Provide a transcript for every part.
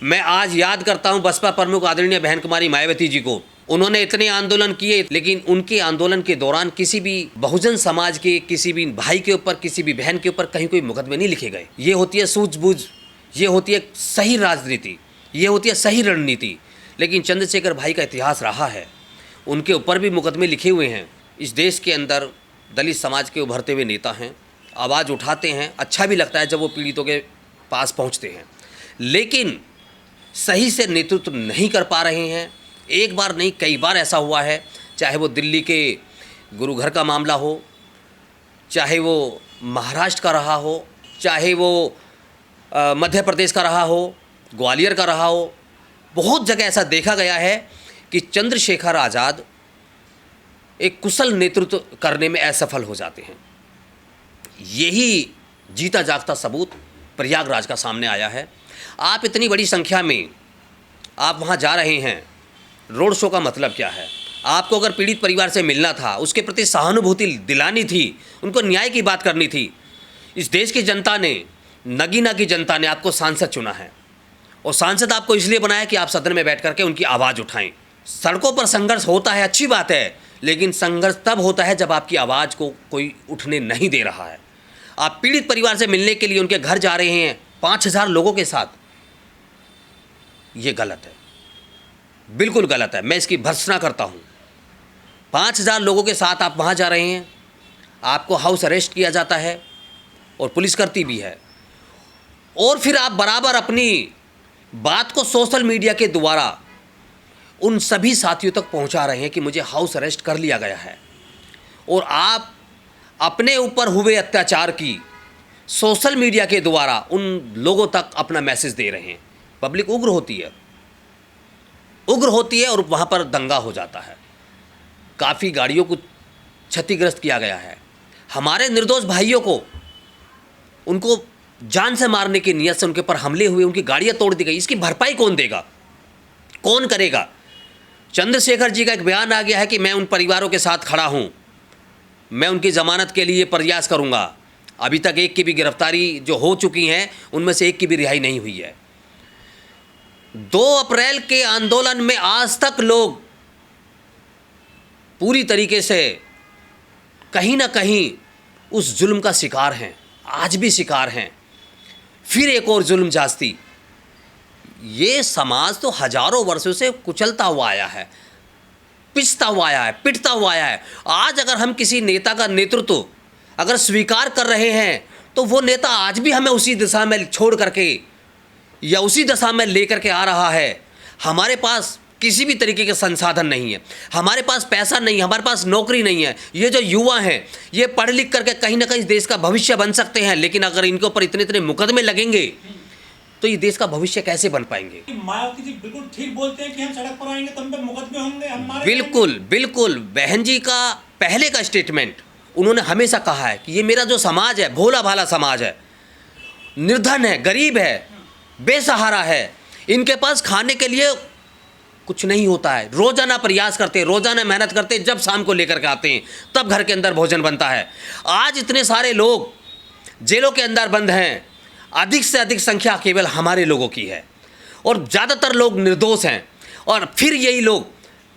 मैं आज याद करता हूं बसपा प्रमुख आदरणीय बहन कुमारी मायावती जी को। उन्होंने इतने आंदोलन किए, लेकिन उनके आंदोलन के दौरान किसी भी बहुजन समाज के किसी भी भाई के ऊपर, किसी भी बहन के ऊपर कहीं कोई मुकदमे नहीं लिखे गए। ये होती है सूझबूझ, ये होती है सही राजनीति, ये होती है सही रणनीति। लेकिन चंद्रशेखर भाई का इतिहास रहा है, उनके ऊपर भी मुकदमे लिखे हुए हैं। इस देश के अंदर दलित समाज के उभरते हुए नेता हैं, आवाज़ उठाते हैं, अच्छा भी लगता है जब वो पीड़ितों के पास पहुंचते हैं, लेकिन सही से नेतृत्व नहीं कर पा रहे हैं। एक बार नहीं, कई बार ऐसा हुआ है, चाहे वो दिल्ली के गुरु घर का मामला हो, चाहे वो महाराष्ट्र का रहा हो, चाहे वो मध्य प्रदेश का रहा हो, ग्वालियर का रहा हो। बहुत जगह ऐसा देखा गया है कि चंद्रशेखर आज़ाद एक कुशल नेतृत्व करने में असफल हो जाते हैं। यही जीता जागता सबूत प्रयागराज का सामने आया है। आप इतनी बड़ी संख्या में आप वहाँ जा रहे हैं, रोड शो का मतलब क्या है? आपको अगर पीड़ित परिवार से मिलना था, उसके प्रति सहानुभूति दिलानी थी, उनको न्याय की बात करनी थी। इस देश की जनता ने, नगीना की जनता ने आपको सांसद चुना है, और सांसद आपको इसलिए बनाया कि आप सदन में बैठ करके उनकी आवाज़ उठाएं। सड़कों पर संघर्ष होता है, अच्छी बात है, लेकिन संघर्ष तब होता है जब आपकी आवाज़ को कोई उठने नहीं दे रहा है। आप पीड़ित परिवार से मिलने के लिए उनके घर जा रहे हैं 5000 लोगों के साथ, ये गलत है, बिल्कुल गलत है। मैं इसकी भर्त्सना करता हूँ। 5000 लोगों के साथ आप वहाँ जा रहे हैं, आपको हाउस अरेस्ट किया जाता है और पुलिस करती भी है, और फिर आप बराबर अपनी बात को सोशल मीडिया के द्वारा उन सभी साथियों तक पहुँचा रहे हैं कि मुझे हाउस अरेस्ट कर लिया गया है, और आप अपने ऊपर हुए अत्याचार की सोशल मीडिया के द्वारा उन लोगों तक अपना मैसेज दे रहे हैं। पब्लिक उग्र होती है, और वहाँ पर दंगा हो जाता है। काफ़ी गाड़ियों को क्षतिग्रस्त किया गया है। हमारे निर्दोष भाइयों को, उनको जान से मारने की नीयत से उनके ऊपर हमले हुए, उनकी गाड़ियाँ तोड़ दी गई। इसकी भरपाई कौन देगा, कौन करेगा? चंद्रशेखर जी का एक बयान आ गया है कि मैं उन परिवारों के साथ खड़ा हूँ, मैं उनकी ज़मानत के लिए प्रयास करूँगा। अभी तक एक की भी गिरफ्तारी जो हो चुकी हैं, उनमें से एक की भी रिहाई नहीं हुई है। 2 अप्रैल के आंदोलन में आज तक लोग पूरी तरीके से कहीं ना कहीं उस जुल्म का शिकार हैं, आज भी शिकार हैं। फिर एक और जुल्म जास्ती। ये समाज तो हजारों वर्षों से कुचलता हुआ आया है, पिसता हुआ आया है, पिटता हुआ आया है। आज अगर हम किसी नेता का नेतृत्व अगर स्वीकार कर रहे हैं, तो वो नेता आज भी हमें उसी दिशा में छोड़ करके या उसी दशा में लेकर के आ रहा है। हमारे पास किसी भी तरीके के संसाधन नहीं है, हमारे पास पैसा नहीं है, हमारे पास नौकरी नहीं है। ये जो युवा हैं, ये पढ़ लिख करके कहीं ना कहीं देश का भविष्य बन सकते हैं, लेकिन अगर इनके ऊपर इतने इतने मुकदमे लगेंगे तो ये देश का भविष्य कैसे बन पाएंगे? मायावती जी बिल्कुल ठीक बोलते हैं कि हम सड़क पर आएंगे तो हम पे मुकदमे होंगे, हमारे। बिल्कुल बिल्कुल। बहन जी का पहले का स्टेटमेंट, उन्होंने हमेशा कहा है कि ये मेरा जो समाज है, भोला भाला समाज है, निर्धन है, गरीब है, बेसहारा है, इनके पास खाने के लिए कुछ नहीं होता है। रोजाना प्रयास करते, रोजाना मेहनत करते, जब शाम को लेकर के आते हैं तब घर के अंदर भोजन बनता है। आज इतने सारे लोग जेलों के अंदर बंद हैं, अधिक से अधिक संख्या केवल हमारे लोगों की है, और ज़्यादातर लोग निर्दोष हैं। और फिर यही लोग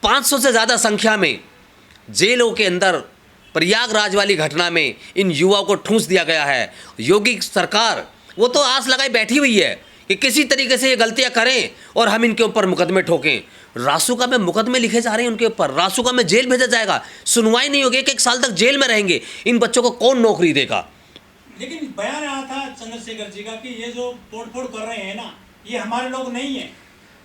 500 से ज़्यादा संख्या में जेलों के अंदर, प्रयागराज वाली घटना में इन युवाओं को ठूंस दिया गया है। योगी सरकार वो तो आस लगाई बैठी हुई है कि किसी तरीके से ये गलतियां करें और हम इनके ऊपर मुकदमे ठोकें। रासुका में मुकदमे लिखे जा रहे हैं उनके ऊपर, रासुका में जेल भेजा जाएगा, सुनवाई नहीं होगी, 1 साल तक जेल में रहेंगे। इन बच्चों को कौन नौकरी देगा? लेकिन बयान आया था चंद्रशेखर जी का कि ये जो तोड़फोड़ कर रहे हैं ना, ये हमारे लोग नहीं है,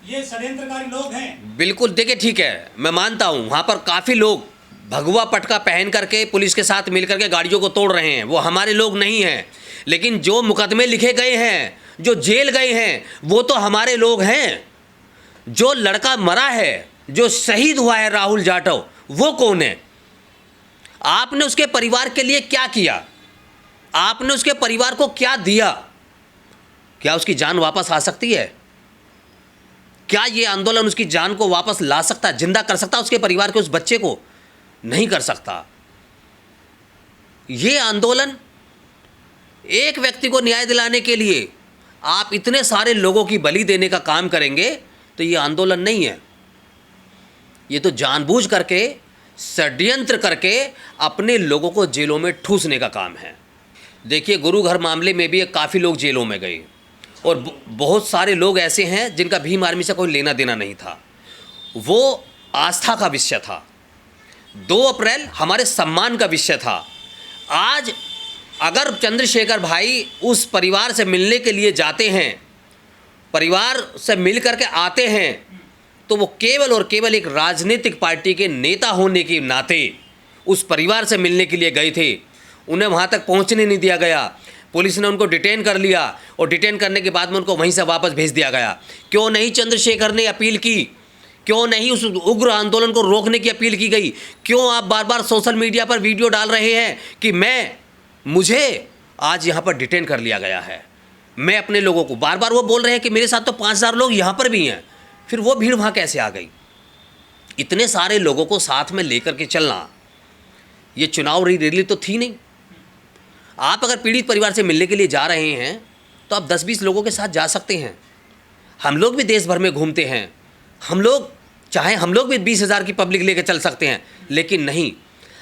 ये षड्यंत्रकारी लोग हैं। बिल्कुल, देखिए ठीक है, मैं मानता हूँ वहाँ पर काफ़ी लोग भगवा पटका पहन करके पुलिस के साथ मिल करके गाड़ियों को तोड़ रहे हैं, वो हमारे लोग नहीं हैं। लेकिन जो मुकदमे लिखे गए हैं, जो जेल गए हैं, वो तो हमारे लोग हैं। जो लड़का मरा है, जो शहीद हुआ है राहुल जाटव, वो कौन है? आपने उसके परिवार के लिए क्या किया? आपने उसके परिवार को क्या दिया? क्या उसकी जान वापस आ सकती है? क्या ये आंदोलन उसकी जान को वापस ला सकता है, जिंदा कर सकता है उसके परिवार के उस बच्चे को? नहीं कर सकता। ये आंदोलन एक व्यक्ति को न्याय दिलाने के लिए आप इतने सारे लोगों की बलि देने का काम करेंगे तो ये आंदोलन नहीं है, ये तो जानबूझ करके षड्यंत्र करके अपने लोगों को जेलों में ठूसने का काम है। देखिए, गुरु घर मामले में भी काफ़ी लोग जेलों में गए और बहुत सारे लोग ऐसे हैं जिनका भीम आर्मी से कोई लेना देना नहीं था। वो आस्था का विषय था। 2 अप्रैल हमारे सम्मान का विषय था। आज अगर चंद्रशेखर भाई उस परिवार से मिलने के लिए जाते हैं, परिवार से मिल करके आते हैं, तो वो केवल और केवल एक राजनीतिक पार्टी के नेता होने के नाते उस परिवार से मिलने के लिए गए थे। उन्हें वहाँ तक पहुँचने नहीं दिया गया। पुलिस ने उनको डिटेन कर लिया और डिटेन करने के बाद में उनको वहीं से वापस भेज दिया गया। क्यों नहीं चंद्रशेखर ने अपील की? क्यों नहीं उस उग्र आंदोलन को रोकने की अपील की गई? क्यों आप बार बार सोशल मीडिया पर वीडियो डाल रहे हैं कि मुझे आज यहाँ पर डिटेन कर लिया गया है? मैं अपने लोगों को बार बार वो बोल रहे हैं कि मेरे साथ तो 5000 लोग यहाँ पर भी हैं। फिर वो भीड़ वहाँ कैसे आ गई? इतने सारे लोगों को साथ में लेकर के चलना, ये चुनाव रैली तो थी नहीं। आप अगर पीड़ित परिवार से मिलने के लिए जा रहे हैं तो आप 10-20 लोगों के साथ जा सकते हैं। हम लोग भी देश भर में घूमते हैं, हम लोग भी 20,000 की पब्लिक लेकर चल सकते हैं, लेकिन नहीं।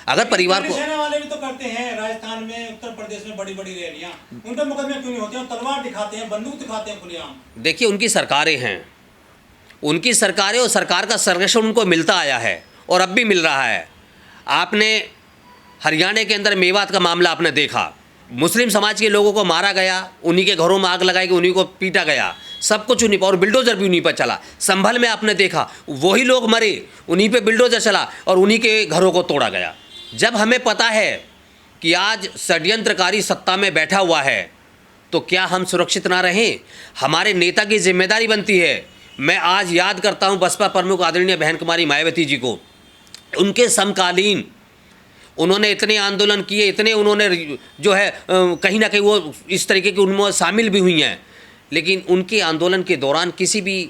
अगर परिवार को सेना वाले भी तो करते हैं, राजस्थान में, उत्तर प्रदेश में बड़ी बड़ी रैलियां, उन पर मुकदमे क्यों नहीं होते? तलवार दिखाते हैं, बंदूक दिखाते हैं खुलेआम। देखिए, उनकी सरकारें हैं, उनकी सरकारें और सरकार का संरक्षण उनको मिलता आया है और अब भी मिल रहा है। आपने हरियाणा के अंदर मेवात का मामला आपने देखा, मुस्लिम समाज के लोगों को मारा गया, उन्हीं के घरों में आग लगाई, उन्हीं को पीटा गया, सब कुछ उन्हीं पर, और बिल्डोजर भी उन्हीं पर चला। संभल में आपने देखा, वही लोग मरे, उन्हीं पे बिल्डोजर चला और उन्हीं के घरों को तोड़ा गया। जब हमें पता है कि आज षड्यंत्रकारी सत्ता में बैठा हुआ है तो क्या हम सुरक्षित ना रहें? हमारे नेता की जिम्मेदारी बनती है। मैं आज याद करता हूं बसपा प्रमुख आदरणीय बहन कुमारी मायावती जी को। उनके समकालीन उन्होंने इतने आंदोलन किए, इतने उन्होंने जो है कहीं ना कहीं वो इस तरीके की उनमें शामिल भी हुई हैं, लेकिन उनके आंदोलन के दौरान किसी भी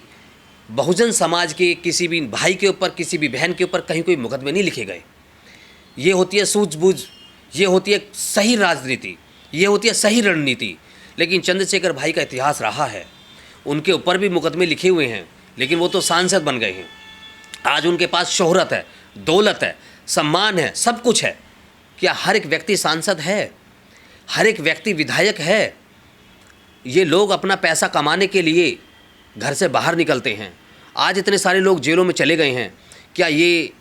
बहुजन समाज के किसी भी भाई के ऊपर, किसी भी बहन के ऊपर कहीं कोई मुकदमे नहीं लिखे गए। ये होती है सूझबूझ, ये होती है सही राजनीति, ये होती है सही रणनीति। लेकिन चंद्रशेखर भाई का इतिहास रहा है, उनके ऊपर भी मुकदमे लिखे हुए हैं, लेकिन वो तो सांसद बन गए हैं। आज उनके पास शोहरत है, दौलत है, सम्मान है, सब कुछ है। क्या हर एक व्यक्ति सांसद है? हर एक व्यक्ति विधायक है? ये लोग अपना पैसा कमाने के लिए घर से बाहर निकलते हैं। आज इतने सारे लोग जेलों में चले गए हैं। क्या ये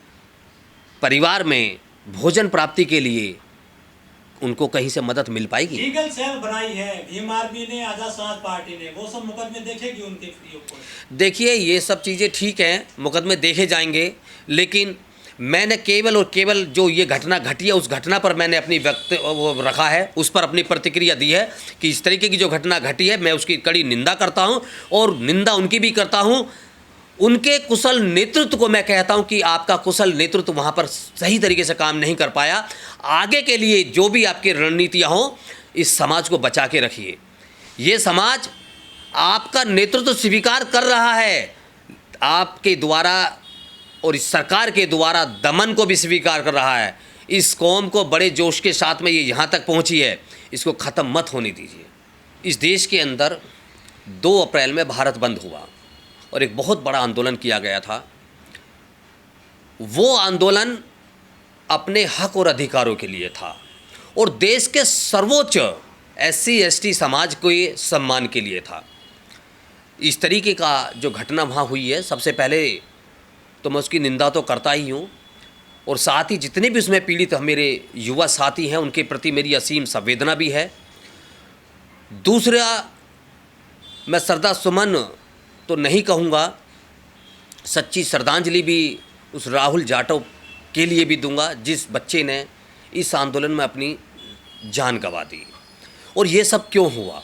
परिवार में भोजन प्राप्ति के लिए उनको कहीं से मदद मिल पाएगी? लीगल सेल बनाई है भीम आर्मी ने, आजाद समाज पार्टी ने, वो सब मुकदमे देखेगी उनके ऊपर। देखिए, ये सब चीज़ें ठीक हैं, मुकदमे देखे जाएंगे, लेकिन मैंने केवल और केवल जो ये घटना घटी है उस घटना पर मैंने अपनी वो रखा है, उस पर अपनी प्रतिक्रिया दी है कि इस तरीके की जो घटना घटी है मैं उसकी कड़ी निंदा करता हूं, और निंदा उनकी भी करता हूं। उनके कुशल नेतृत्व को मैं कहता हूं कि आपका कुशल नेतृत्व वहां पर सही तरीके से काम नहीं कर पाया। आगे के लिए जो भी आपकी रणनीतियां हों, इस समाज को बचा के रखिए। ये समाज आपका नेतृत्व स्वीकार कर रहा है, आपके द्वारा और इस सरकार के द्वारा दमन को भी स्वीकार कर रहा है। इस कौम को बड़े जोश के साथ में ये यहाँ तक पहुँची है, इसको ख़त्म मत होने दीजिए। इस देश के अंदर 2 अप्रैल में भारत बंद हुआ और एक बहुत बड़ा आंदोलन किया गया था। वो आंदोलन अपने हक और अधिकारों के लिए था और देश के सर्वोच्च SC ST समाज के सम्मान के लिए था। इस तरीके का जो घटना वहाँ हुई है, सबसे पहले तो मैं उसकी निंदा तो करता ही हूँ, और साथ ही जितने भी उसमें पीड़ित मेरे युवा साथी हैं उनके प्रति मेरी असीम संवेदना भी है। दूसरा, मैं श्रद्धा सुमन तो नहीं कहूँगा, सच्ची श्रद्धांजलि भी उस राहुल जाटव के लिए भी दूंगा जिस बच्चे ने इस आंदोलन में अपनी जान गंवा दी। और ये सब क्यों हुआ?